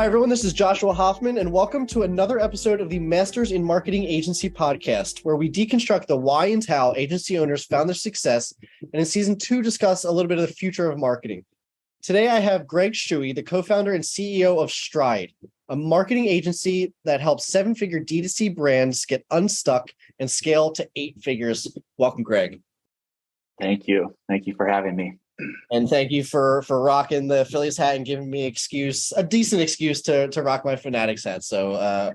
Hi, everyone. This is Joshua Hoffman, and welcome to another episode of the Masters in Marketing Agency podcast, where we deconstruct the why and how agency owners found their success, and in season 2, discuss a little bit of the future of marketing. Today, I have Greg Shuey, the co-founder and CEO of Stryde, a marketing agency that helps seven-figure D2C brands get unstuck and scale to 8 figures. Welcome, Greg. Thank you. Thank you for having me. And thank you for rocking the Phillies hat and giving me a decent excuse to rock my Fanatics hat. So,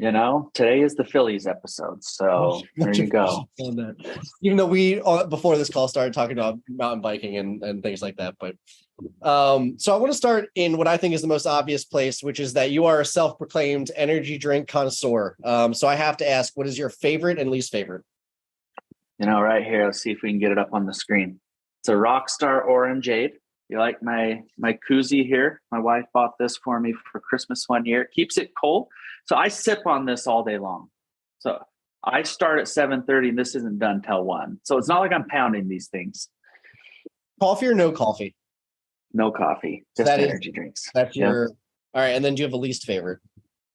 today is the Phillies episode. So there you go. Even though we, before this call, started talking about mountain biking and things like that. But so I want to start in what I think is the most obvious place, which is that you are a self-proclaimed energy drink connoisseur. So I have to ask, what is your favorite and least favorite? Right here, let's see if we can get it up on the screen. It's a Rockstar Orangeade. You like my koozie here? My wife bought this for me for Christmas one year. It keeps it cold. So I sip on this all day long. So I start at 7:30 and this isn't done till 1. So it's not like I'm pounding these things. Coffee or no coffee? No coffee, just energy drinks. That's your, all right. And then do you have a least favorite?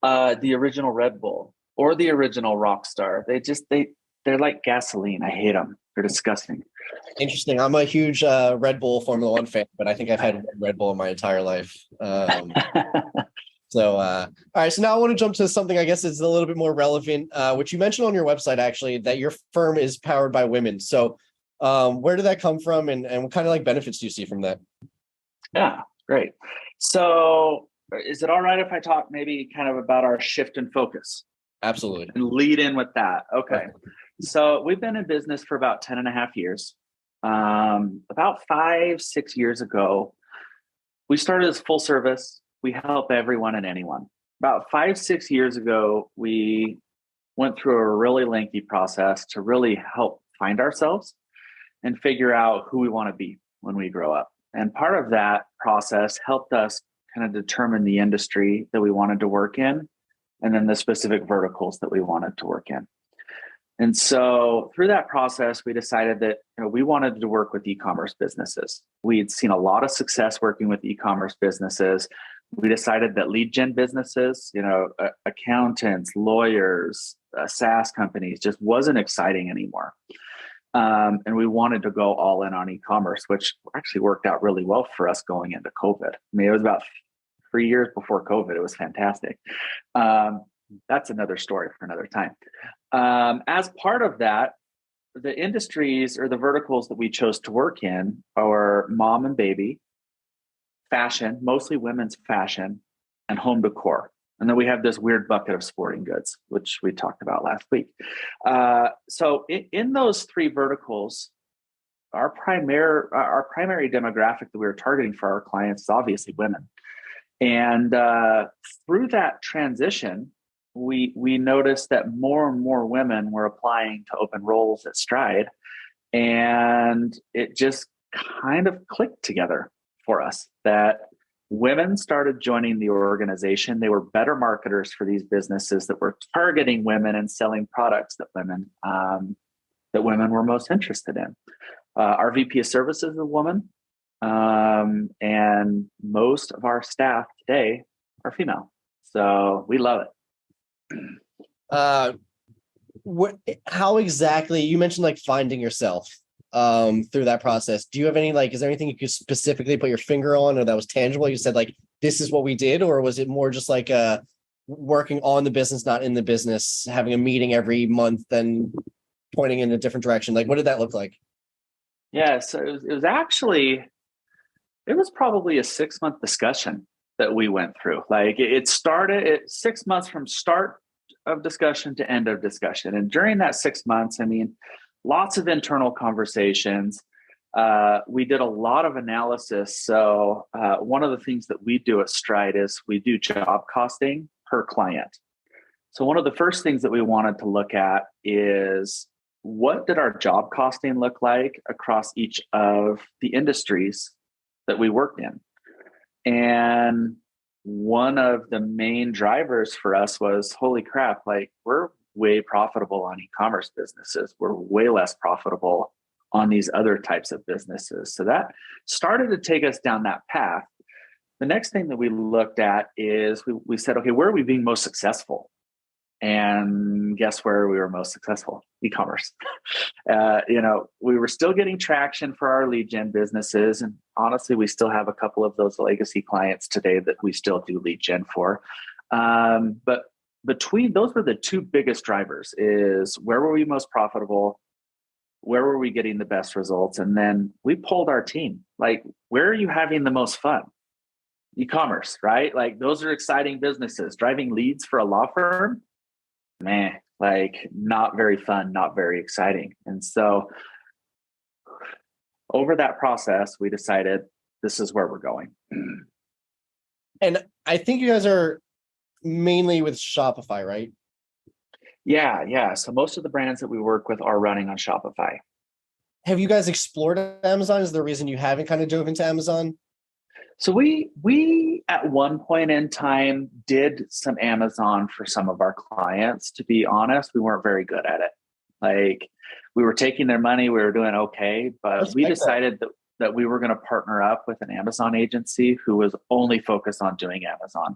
The original Red Bull or the original Rockstar. They're like gasoline. I hate them. They're disgusting. Interesting. I'm a huge Red Bull Formula One fan, but I think I've had one Red Bull in my entire life. All right. So now I want to jump to something I guess is a little bit more relevant, which you mentioned on your website, actually, that your firm is powered by women. So where did that come from and what kind of like benefits do you see from that? Yeah, great. So is it all right if I talk maybe kind of about our shift in focus? Absolutely. And lead in with that. Okay. So we've been in business for about 10 and a half years. About 5-6 years ago, we started as full service. We help everyone and anyone. About 5-6 years ago, we went through a really lengthy process to really help find ourselves and figure out who we want to be when we grow up. And part of that process helped us kind of determine the industry that we wanted to work in and then the specific verticals that we wanted to work in. And so through that process, we decided that we wanted to work with e-commerce businesses. We had seen a lot of success working with e-commerce businesses. We decided that lead gen businesses, accountants, lawyers, SaaS companies just wasn't exciting anymore. And we wanted to go all in on e-commerce, which actually worked out really well for us going into COVID. I mean, it was about 3 years before COVID. It was fantastic. That's another story for another time. As part of that, the industries or the verticals that we chose to work in are mom and baby, fashion, mostly women's fashion, and home decor. And then we have this weird bucket of sporting goods, which we talked about last week. So in those 3 verticals, our primary demographic that we were targeting for our clients is obviously women. And through that transition, we noticed that more and more women were applying to open roles at Stryde, and it just kind of clicked together for us that women started joining the organization. They were better marketers for these businesses that were targeting women and selling products that women were most interested in. Our VP of Services is a woman, and most of our staff today are female. So we love it. How exactly, you mentioned like finding yourself through that process. Do you have any, is there anything you could specifically put your finger on or that was tangible? You said like, this is what we did, or was it more just like working on the business, not in the business, having a meeting every month and pointing in a different direction? Like, what did that look like? Yeah, so it was probably a 6-month discussion that we went through. Like it started at 6 months from start of discussion to end of discussion. And during that 6 months, lots of internal conversations. We did a lot of analysis. So one of the things that we do at Stryde is we do job costing per client. So one of the first things that we wanted to look at is what did our job costing look like across each of the industries that we worked in? And one of the main drivers for us was, holy crap, like we're way profitable on e-commerce businesses. We're way less profitable on these other types of businesses. So that started to take us down that path. the next thing that we looked at is we said, okay, where are we being most successful? And guess where we were most successful? E-commerce. We were still getting traction for our lead gen businesses. And honestly, we still have a couple of those legacy clients today that we still do lead gen for. But between those were the two biggest drivers: is where were we most profitable? Where were we getting the best results? And then we polled our team, like, where are you having the most fun? E-commerce, right? Like, those are exciting businesses. Driving leads for a law firm, man, like, not very fun, not very exciting. And so over that process, we decided this is where we're going. And I think you guys are mainly with Shopify, right? Yeah. So most of the brands that we work with are running on Shopify. Have you guys explored Amazon? Is there a reason you haven't kind of dove into Amazon? So we at one point in time did some Amazon for some of our clients. To be honest, we weren't very good at it. Like, we were taking their money, we were doing okay, but we decided that we were going to partner up with an Amazon agency who was only focused on doing Amazon.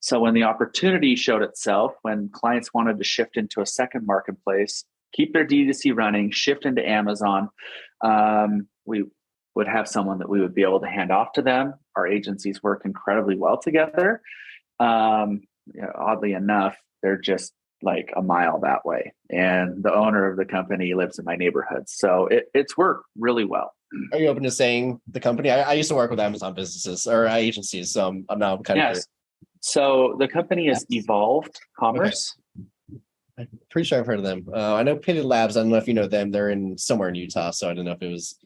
So when the opportunity showed itself, when clients wanted to shift into a second marketplace, keep their D2C running, shift into Amazon, we would have someone that we would be able to hand off to them. Our agencies work incredibly well together. Oddly enough, they're just like a mile that way. And the owner of the company lives in my neighborhood. So it's worked really well. Are you open to saying the company? I used to work with Amazon businesses or agencies, so I'm now kind of curious. So the company is Evolved Commerce. Okay. I'm pretty sure I've heard of them. I know Pitted Labs. I don't know if you know them. They're somewhere in Utah, so I don't know if it was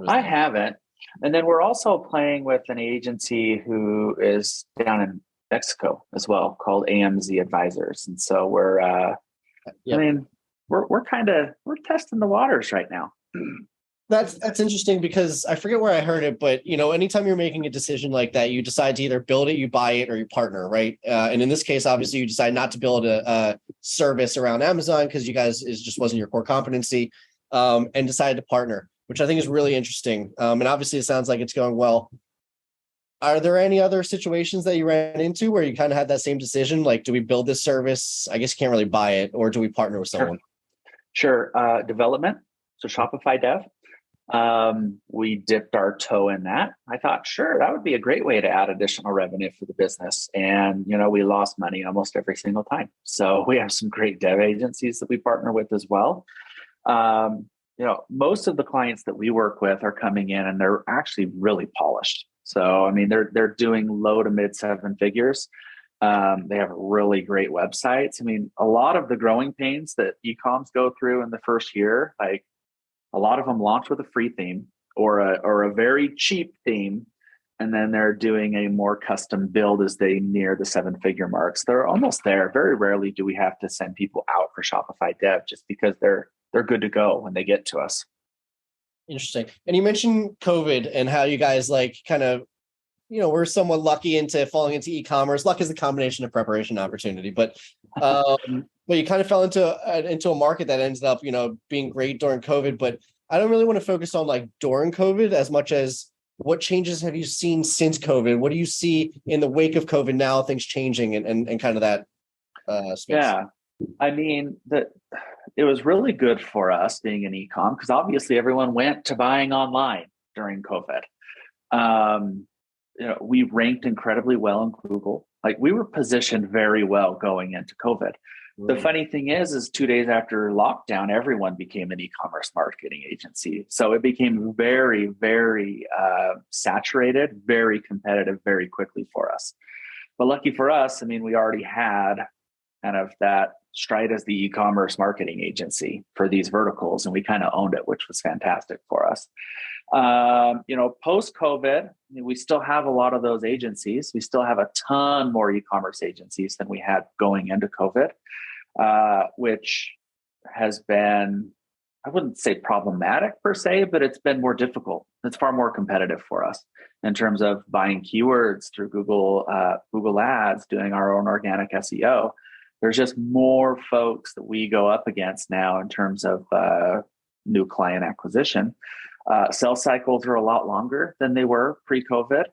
I haven't. And then we're also playing with an agency who is down in Mexico as well, called AMZ Advisors. And so we're testing the waters right now. That's interesting, because I forget where I heard it, but anytime you're making a decision like that, you decide to either build it, you buy it, or you partner, right? And in this case, obviously, you decide not to build a service around Amazon because you guys just wasn't your core competency, and decided to partner, which I think is really interesting. And obviously, it sounds like it's going well. Are there any other situations that you ran into where you kind of had that same decision? Like, do we build this service? I guess you can't really buy it, or do we partner with someone? Sure. Development. So Shopify Dev. We dipped our toe in that. I thought, sure, that would be a great way to add additional revenue for the business. And, we lost money almost every single time. So we have some great dev agencies that we partner with as well. Most of the clients that we work with are coming in and they're actually really polished. So, I mean, they're doing low to mid seven figures. They have really great websites. I mean, a lot of the growing pains that e-coms go through in the first year, like, a lot of them launch with a free theme or a very cheap theme, and then they're doing a more custom build as they near the seven-figure marks. They're almost there. Very rarely do we have to send people out for Shopify Dev just because they're good to go when they get to us. Interesting. And you mentioned COVID and how you guys we're somewhat lucky into falling into e-commerce. Luck is a combination of preparation and opportunity, but you kind of fell into a market that ended up, being great during COVID. But I don't really want to focus on like during COVID as much as what changes have you seen since COVID? What do you see in the wake of COVID now, things changing and kind of that space? Yeah, I mean, it was really good for us being in e-com because obviously everyone went to buying online during COVID. We ranked incredibly well in Google. Like, we were positioned very well going into COVID. The funny thing is 2 days after lockdown, everyone became an e-commerce marketing agency. So it became very, very saturated, very competitive, very quickly for us. But lucky for us, I mean, we already had kind of that Stryde as the e-commerce marketing agency for these verticals, and we kind of owned it, which was fantastic for us. Post-COVID, we still have a lot of those agencies. We still have a ton more e-commerce agencies than we had going into COVID, which has been, I wouldn't say problematic per se, but it's been more difficult. It's far more competitive for us in terms of buying keywords through Google Ads, doing our own organic SEO. There's just more folks that we go up against now in terms of new client acquisition. Sales cycles are a lot longer than they were pre-COVID.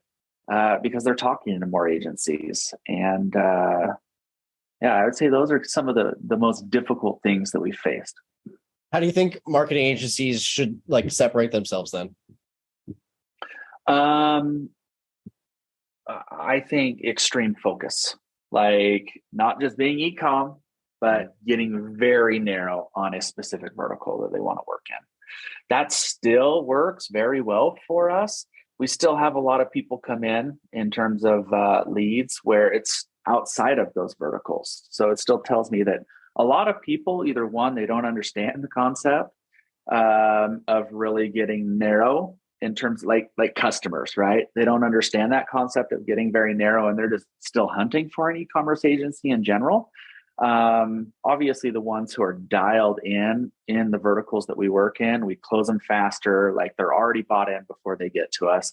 because they're talking to more agencies. And yeah, I would say those are some of the most difficult things that we faced. How do you think marketing agencies should like separate themselves then? Um, I think extreme focus, like not just being e-com, but getting very narrow on a specific vertical that they want to work in. That still works very well for us. We still have a lot of people come in terms of leads where it's outside of those verticals. So it still tells me that a lot of people, either one, they don't understand the concept of really getting narrow in terms of like customers, right? They don't understand that concept of getting very narrow, and they're just still hunting for an e-commerce agency in general. Obviously, the ones who are dialed in the verticals that we work in, we close them faster. Like they're already bought in before they get to us.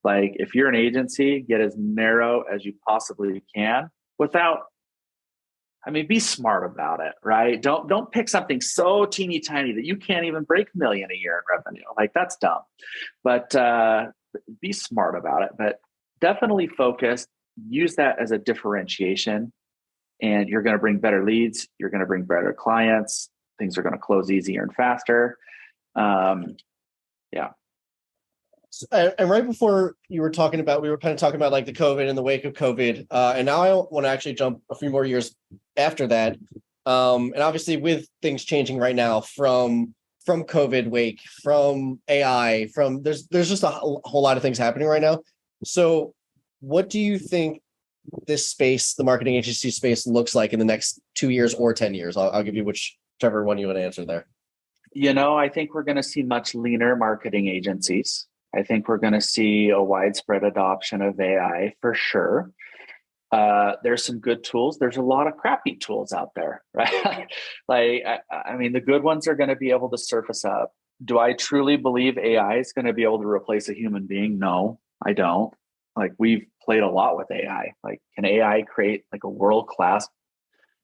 Like if you're an agency, get as narrow as you possibly can without, I mean, be smart about it, right? Don't pick something so teeny tiny that you can't even break $1 million a year in revenue. Like that's dumb. But be smart about it. But definitely focus. Use that as a differentiation, and you're going to bring better leads. You're going to bring better clients. Things are going to close easier and faster. Yeah. And right before you were talking about, we were kind of talking about like the COVID and the wake of COVID. And now I want to actually jump a few more years after that. And obviously with things changing right now from COVID wake, from AI, from there's just a whole lot of things happening right now. So what do you think this space, the marketing agency space, looks like in the next 2 years or 10 years? I'll give you whichever one you want to answer there. I think we're going to see much leaner marketing agencies. I think we're going to see a widespread adoption of AI for sure. There's some good tools. There's a lot of crappy tools out there, right? I mean, the good ones are going to be able to surface up. Do I truly believe AI is going to be able to replace a human being? No, I don't. Like we've played a lot with AI. Like, can AI create like a world-class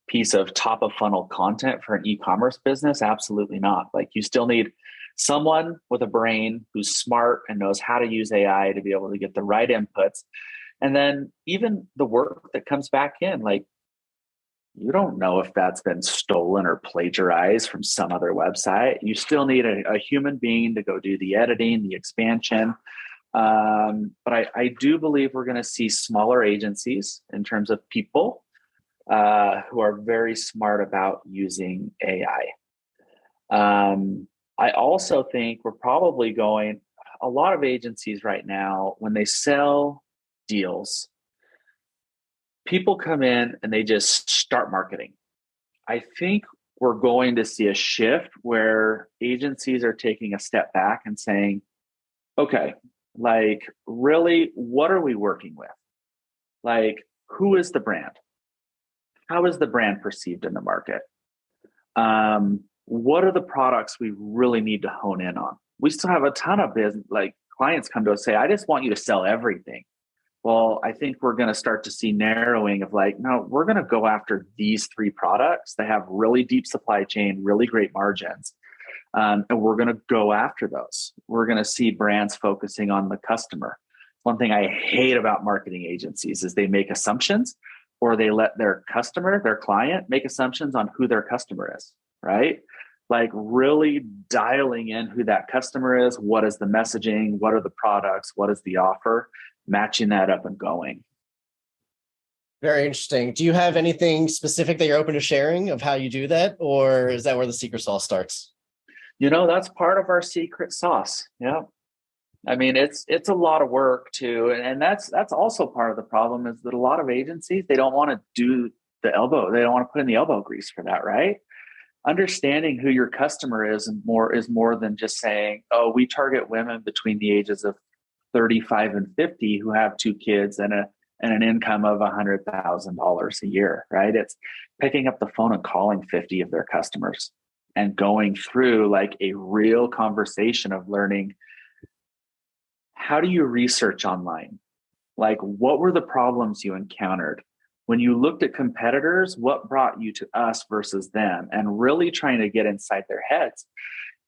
piece of top of funnel content for an e-commerce business? Absolutely not. Like you still need someone with a brain who's smart and knows how to use AI to be able to get the right inputs. And then even the work that comes back in, like you don't know if that's been stolen or plagiarized from some other website. You still need a human being to go do the editing, the expansion. But I do believe we're going to see smaller agencies in terms of people who are very smart about using AI. I also think we're probably going, a lot of agencies right now, when they sell deals, people come in and they just start marketing. I think we're going to see a shift where agencies are taking a step back and saying, okay, like really, what are we working with? Like, who is the brand? How is the brand perceived in the market? What are the products we really need to hone in on? We still have a ton of business, like clients come to us say, I just want you to sell everything. Well, I think we're going to start to see narrowing of like, no, we're going to go after these 3 products that have really deep supply chain, really great margins. And we're going to go after those. We're going to see brands focusing on the customer. One thing I hate about marketing agencies is they make assumptions, or they let their customer, their client, make assumptions on who their customer is, right? Like really dialing in who that customer is, what is the messaging, what are the products, what is the offer, matching that up and going. Very interesting. Do you have anything specific that you're open to sharing of how you do that? Or is that where the secret sauce starts? That's part of our secret sauce. Yeah. I mean, it's a lot of work too. And that's also part of the problem is that a lot of agencies, they don't want to do the elbow. They don't want to put in the elbow grease for that, right? Understanding who your customer is more than just saying, oh, we target women between the ages of 35 and 50 who have 2 kids and an income of $100,000 a year, right? It's picking up the phone and calling 50 of their customers and going through like a real conversation of learning, how do you research online? Like, what were the problems you encountered? When you looked at competitors, what brought you to us versus them? And really trying to get inside their heads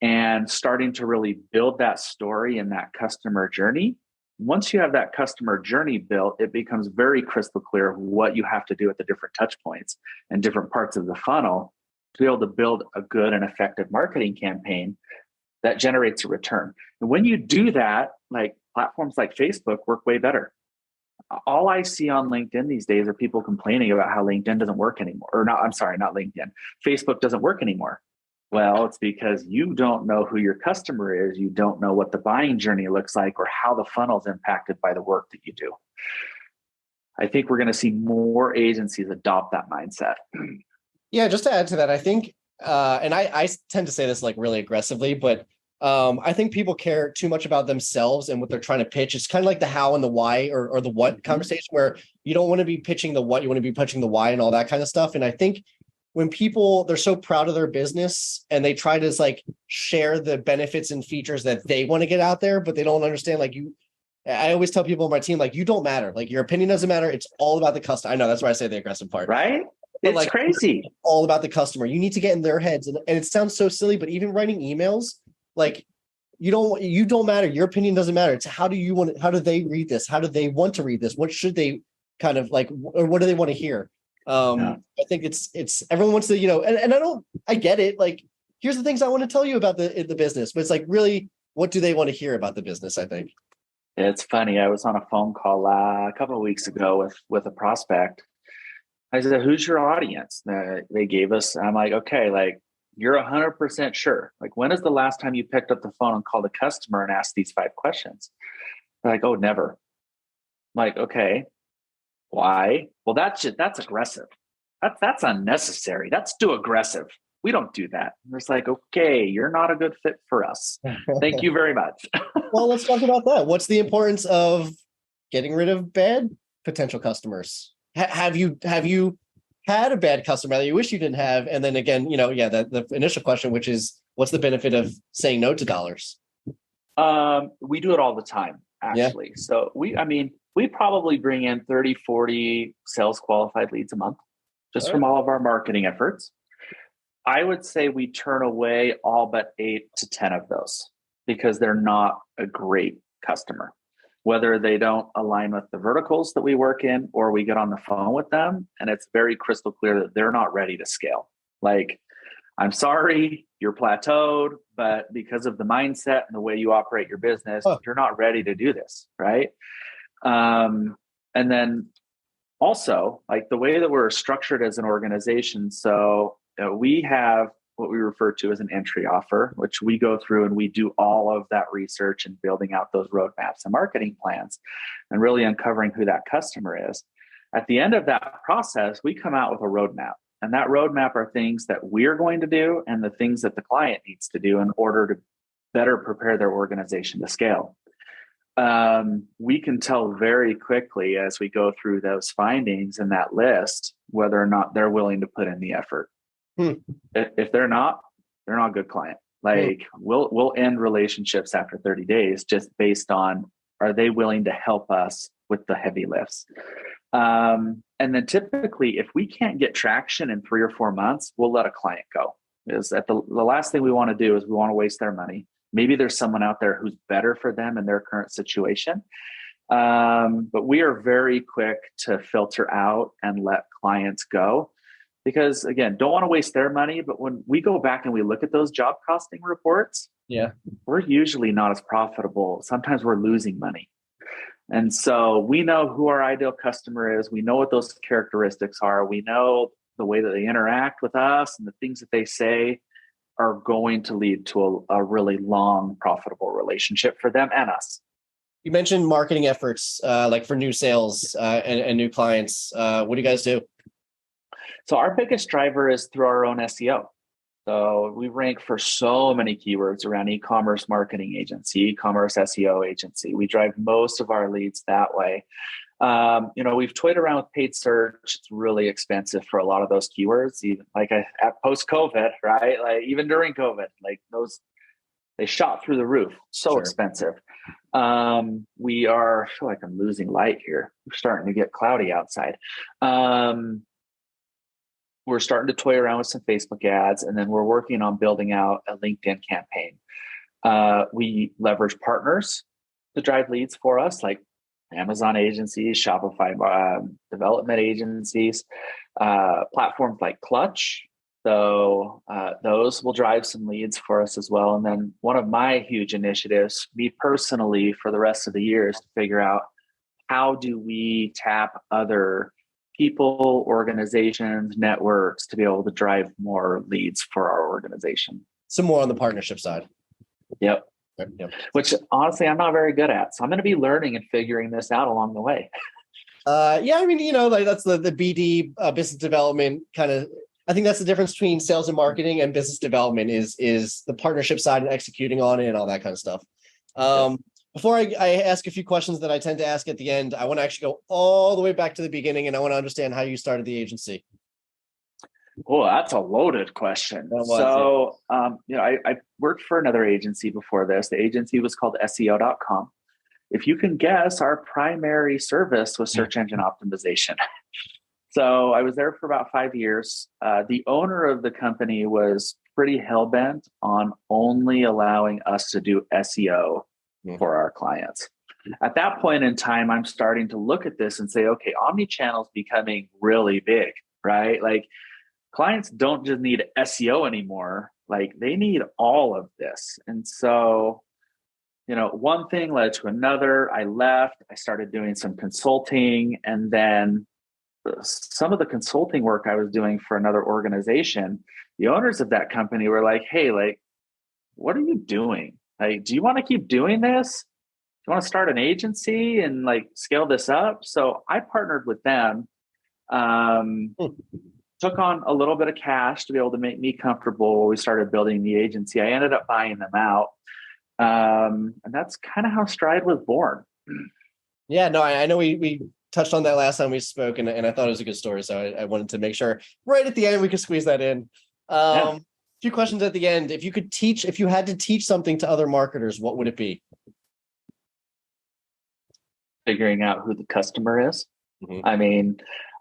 and starting to really build that story and that customer journey Once you have that customer journey built, it becomes very crystal clear what you have to do at the different touch points and different parts of the funnel to be able to build a good and effective marketing campaign that generates a return. And when you do that, like platforms like Facebook work way better. All I see on LinkedIn these days are people complaining about how LinkedIn doesn't work anymore. Or not, I'm sorry, not LinkedIn. Facebook doesn't work anymore. Well, it's because you don't know who your customer is. You don't know what the buying journey looks like or how the funnel is impacted by the work that you do. I think we're going to see more agencies adopt that mindset. Yeah, just to add to that, I think, and I tend to say this like really aggressively, but I think people care too much about themselves and what they're trying to pitch. It's kind of like the how and the why or the what conversation, where you don't want to be pitching the what, you want to be pitching the why and all that kind of stuff. And I think when people, they're so proud of their business and they try to like share the benefits and features that they want to get out there, but they don't understand, like I always tell people on my team, like, you don't matter. Like, your opinion doesn't matter. It's all about the customer. I know that's why I say the aggressive part. Right? But it's like, crazy. It's all about the customer. You need to get in their heads. And it sounds so silly, but even writing emails, like, you don't matter. Your opinion doesn't matter. It's how do they read this? How do they want to read this? What should they kind of like, or what do they want to hear? I think it's everyone wants to, and I get it. Like, here's the things I want to tell you about the business, but it's like, really, what do they want to hear about the business? I think. It's funny. I was on a phone call a couple of weeks ago with a prospect. I said, "Who's your audience?" They gave us. I'm like, "Okay, like, you're 100% sure. Like, when is the last time you picked up the phone and called a customer and asked these 5 questions?" They're like, "Oh, never." I'm like, "Okay, why?" "Well, that's aggressive. That's unnecessary. That's too aggressive. We don't do that." And it's like, "Okay, you're not a good fit for us. Thank you very much." Well, let's talk about that. What's the importance of getting rid of bad potential customers? Have you had a bad customer that you wish you didn't have? And then again, the initial question, which is, what's the benefit of saying no to dollars? We do it all the time, actually. Yeah. So we probably bring in 30, 40 sales qualified leads a month just from all of our marketing efforts. I would say we turn away all but 8 to 10 of those because they're not a great customer. Whether they don't align with the verticals that we work in, or we get on the phone with them and it's very crystal clear that they're not ready to scale. Like, I'm sorry, you're plateaued, but because of the mindset and the way you operate your business, you're not ready to do this, right? And then also, like, the way that we're structured as an organization, so we have what we refer to as an entry offer, which we go through and we do all of that research and building out those roadmaps and marketing plans and really uncovering who that customer is. At the end of that process, we come out with a roadmap. And that roadmap are things that we're going to do and the things that the client needs to do in order to better prepare their organization to scale. We can tell very quickly as we go through those findings in that list whether or not they're willing to put in the effort. If they're not a good client. Like, we'll end relationships after 30 days just based on, are they willing to help us with the heavy lifts? And then typically, if we can't get traction in 3 or 4 months, we'll let a client go. Is that the last thing we want to do is we want to waste their money. Maybe there's someone out there who's better for them in their current situation. But we are very quick to filter out and let clients go. Because again, don't want to waste their money, but when we go back and we look at those job costing reports, we're usually not as profitable. Sometimes we're losing money. And so we know who our ideal customer is. We know what those characteristics are. We know the way that they interact with us and the things that they say are going to lead to a really long, profitable relationship for them and us. You mentioned marketing efforts, like for new sales and new clients. What do you guys do? So our biggest driver is through our own SEO. So we rank for so many keywords around e-commerce marketing agency, e-commerce SEO agency. We drive most of our leads that way. We've toyed around with paid search. It's really expensive for a lot of those keywords, even like at post-COVID, right? Like, even during COVID, like, those, they shot through the roof. So expensive. I feel like I'm losing light here. We're starting to get cloudy outside. We're starting to toy around with some Facebook ads, and then we're working on building out a LinkedIn campaign. We leverage partners to drive leads for us, like Amazon agencies, Shopify development agencies, platforms like Clutch. So those will drive some leads for us as well. And then one of my huge initiatives, me personally, for the rest of the year is to figure out how do we tap other people, organizations, networks to be able to drive more leads for our organization. Some more on the partnership side. Yep. Yep. Which honestly, I'm not very good at. So I'm going to be learning and figuring this out along the way. Yeah, I mean, like that's the BD business development kind of. I think that's the difference between sales and marketing and business development is the partnership side and executing on it and all that kind of stuff. Before I ask a few questions that I tend to ask at the end, I want to actually go all the way back to the beginning, and I want to understand how you started the agency. Oh, that's a loaded question. I worked for another agency before this. The agency was called SEO.com. If you can guess, our primary service was search engine optimization. So I was there for about 5 years. The owner of the company was pretty hell-bent on only allowing us to do SEO for our clients. At that point in time, I'm starting to look at this and say, okay, omnichannel is becoming really big, right? Like clients don't just need SEO anymore. Like they need all of this. And so, one thing led to another. I left, I started doing some consulting, and then some of the consulting work I was doing for another organization, the owners of that company were like, hey, like, what are you doing? Like, do you want to keep doing this? Do you want to start an agency and like scale this up? So I partnered with them, took on a little bit of cash to be able to make me comfortable while we started building the agency. I ended up buying them out. And that's kind of how Stryde was born. Yeah, no, I know we touched on that last time we spoke, and I thought it was a good story. So I wanted to make sure right at the end we could squeeze that in. A few questions at the end. If you had to teach something to other marketers, what would it be? Figuring out who the customer is. Mm-hmm. I mean,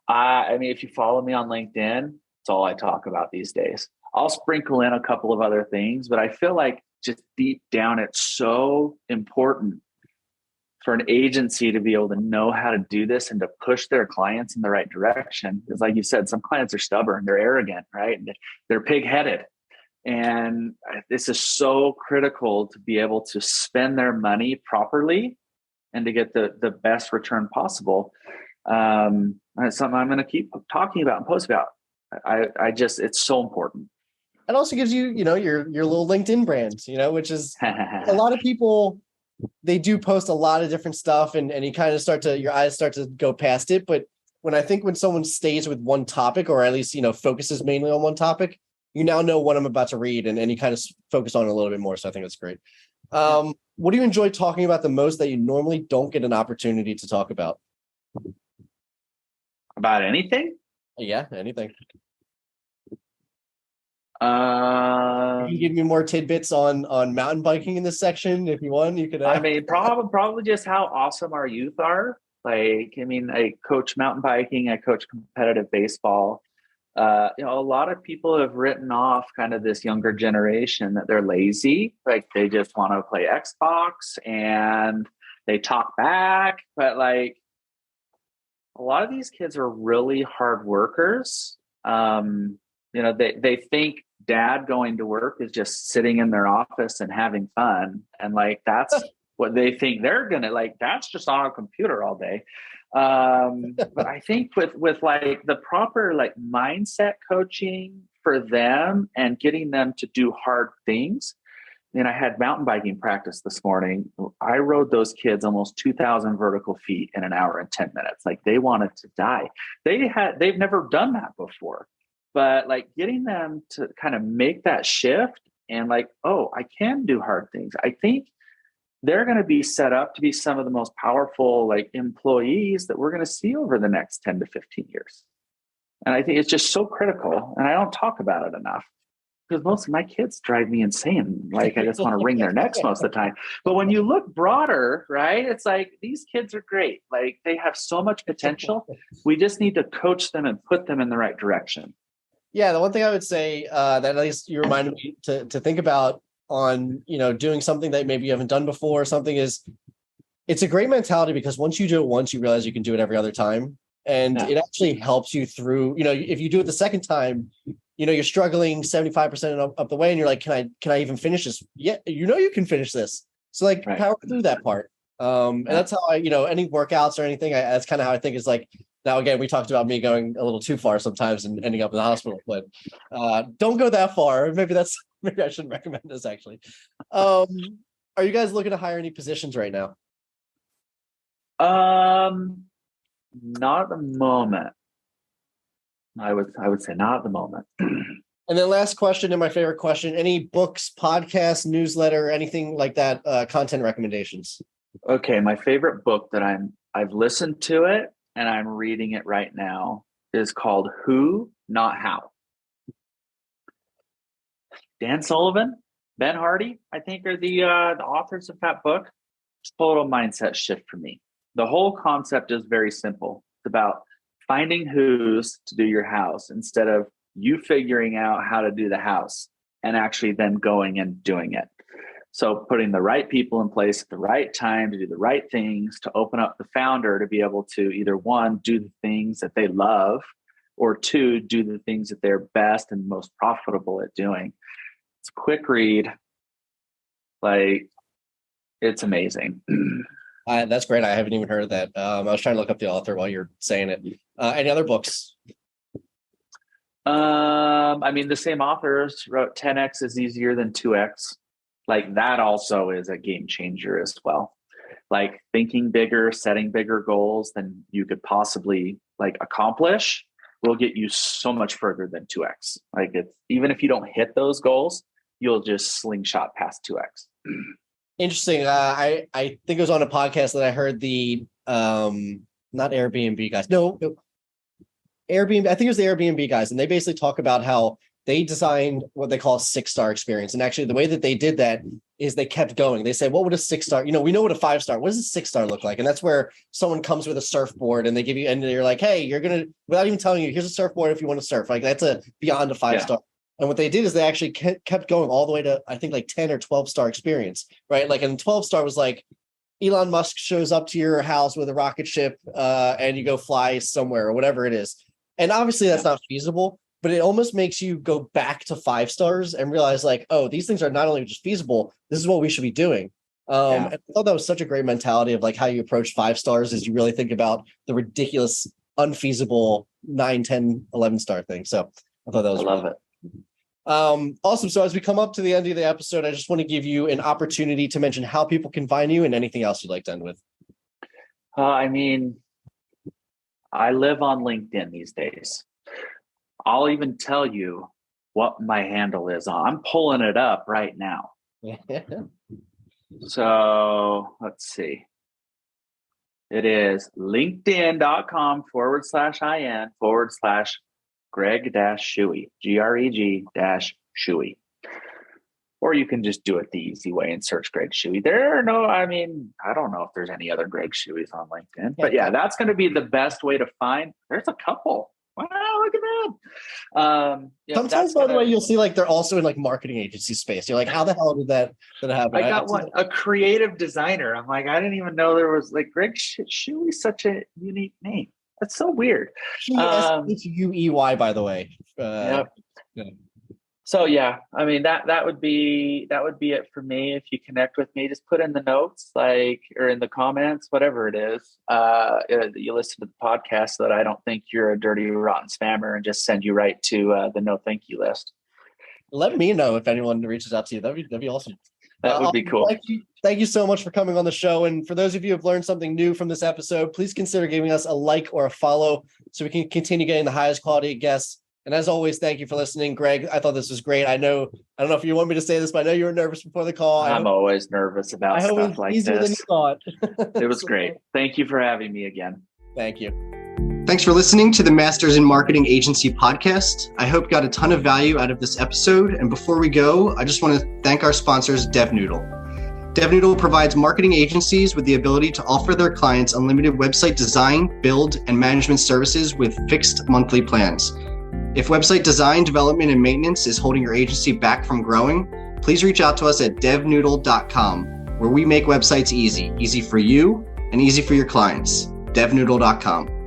if you follow me on LinkedIn, it's all I talk about these days. I'll sprinkle in a couple of other things, but I feel like just deep down, it's so important for an agency to be able to know how to do this and to push their clients in the right direction. Because like you said, some clients are stubborn, they're arrogant, right? They're pig-headed. And this is so critical to be able to spend their money properly and to get the best return possible. It's something I'm going to keep talking about and post about. It's so important. It also gives you, your little LinkedIn brand, which is a lot of people, they do post a lot of different stuff and you kind of your eyes start to go past it. But when someone stays with one topic, or at least, focuses mainly on one topic, you now know what I'm about to read and you kind of focus on it a little bit more. So I think that's great. What do you enjoy talking about the most that you normally don't get an opportunity to talk about? About anything? Yeah, anything. You can give me more tidbits on mountain biking in this section if you want. You could. Probably just how awesome our youth are. Like, I coach mountain biking. I coach competitive baseball. A lot of people have written off kind of this younger generation that they're lazy. Like they just want to play Xbox and they talk back. But like a lot of these kids are really hard workers. They think dad going to work is just sitting in their office and having fun. And like, that's what they think they're going to like, that's just on a computer all day. But I think with like the proper like mindset coaching for them and getting them to do hard things. I had mountain biking practice this morning. I rode those kids almost 2,000 vertical feet in an hour and 10 minutes. Like they wanted to die. They've never done that before, but like getting them to kind of make that shift and like, oh, I can do hard things. I think they're going to be set up to be some of the most powerful like employees that we're going to see over the next 10 to 15 years. And I think it's just so critical. And I don't talk about it enough because most of my kids drive me insane. Like I just want to wring their necks most of the time. But when you look broader, right, it's like these kids are great. Like they have so much potential. We just need to coach them and put them in the right direction. Yeah. The one thing I would say that at least you reminded me to think about on, doing something that maybe you haven't done before or something is it's a great mentality because once you do it once, you realize you can do it every other time. And it actually helps you through, if you do it the second time, you're struggling 75% of the way and you're like, can I even finish this? Yeah, you can finish this. So like power through that part. And that's how any workouts or anything, that's kind of how I think is like, now, again, we talked about me going a little too far sometimes and ending up in the hospital, but don't go that far. Maybe I shouldn't recommend this actually. Are you guys looking to hire any positions right now? Not at the moment. I would say not at the moment. And then last question, and my favorite question, any books, podcasts, newsletter, anything like that, content recommendations? Okay, my favorite book that I've listened to it and I'm reading it right now is called Who, Not How. Dan Sullivan, Ben Hardy, I think are the authors of that book. Total mindset shift for me. The whole concept is very simple. It's about finding who's to do your house instead of you figuring out how to do the house and actually then going and doing it. So putting the right people in place at the right time to do the right things, to open up the founder to be able to either one, do the things that they love, or two, do the things that they're best and most profitable at doing. It's a quick read. Like, it's amazing. That's great. I haven't even heard of that. I was trying to look up the author while you're saying it. Any other books? The same authors wrote 10X is easier than 2X. Like, that also is a game changer as well. Like, thinking bigger, setting bigger goals than you could possibly accomplish will get you so much further than 2X. Like, it's even if you don't hit those goals, you'll just slingshot past 2X. Interesting. I think it was on a podcast that I heard the not Airbnb guys. No, Airbnb. I think it was the Airbnb guys, and they basically talk about how they designed what they call a 6-star experience. And actually, the way that they did that is they kept going. They said, "What would a 6-star? We know what a 5-star. What does a 6-star look like?" And that's where someone comes with a surfboard, and they give you, and you're like, "Hey, you're gonna," without even telling you, "Here's a surfboard if you want to surf." Like, that's a beyond a 5-star. And what they did is they actually kept going all the way to, I think, like 10 or 12-star experience, right? Like, and 12-star was like Elon Musk shows up to your house with a rocket ship and you go fly somewhere or whatever it is. And obviously that's not feasible, but it almost makes you go back to 5 stars and realize like, oh, these things are not only just feasible, this is what we should be doing. And I thought that was such a great mentality of like how you approach 5 stars is you really think about the ridiculous, unfeasible 9, 10, 11-star thing. So I thought that was love it. Awesome. So as we come up to the end of the episode, I just want to give you an opportunity to mention how people can find you and anything else you'd like to end with. I live on LinkedIn these days. I'll even tell you what my handle is on. I'm pulling it up right now. So let's see. It is linkedin.com/in/Greg-Shuey, Greg-Shuey. Or you can just do it the easy way and search Greg Shuey. I don't know if there's any other Greg Shueys on LinkedIn. But yeah, that's going to be the best way to find. There's a couple. Wow, look at that. Sometimes, by the way, you'll see like they're also in like marketing agency space. You're like, how the hell did that happen? I got a creative designer. I'm like, I didn't even know there was like Greg Shuey, such a unique name. That's so weird. Shuey, by the way. Yep. Yeah. So yeah, that would be it for me. If you connect with me, just put in the notes, or in the comments, whatever it is. You listen to the podcast so that I don't think you're a dirty, rotten spammer and just send you right to the no thank you list. Let me know if anyone reaches out to you. That'd be awesome. That would be cool. Thank you so much for coming on the show. And for those of you who have learned something new from this episode, please consider giving us a like or a follow so we can continue getting the highest quality guests. And as always, thank you for listening, Greg. I thought this was great. I don't know if you want me to say this, but I know you were nervous before the call. I'm always nervous about stuff like this. Easier than you thought. It was great. Thank you for having me again. Thank you. Thanks for listening to the Masters in Marketing Agency podcast. I hope you got a ton of value out of this episode. And before we go, I just want to thank our sponsors, DevNoodle. DevNoodle provides marketing agencies with the ability to offer their clients unlimited website design, build, and management services with fixed monthly plans. If website design, development, and maintenance is holding your agency back from growing, please reach out to us at devnoodle.com. where we make websites easy for you and easy for your clients. devnoodle.com.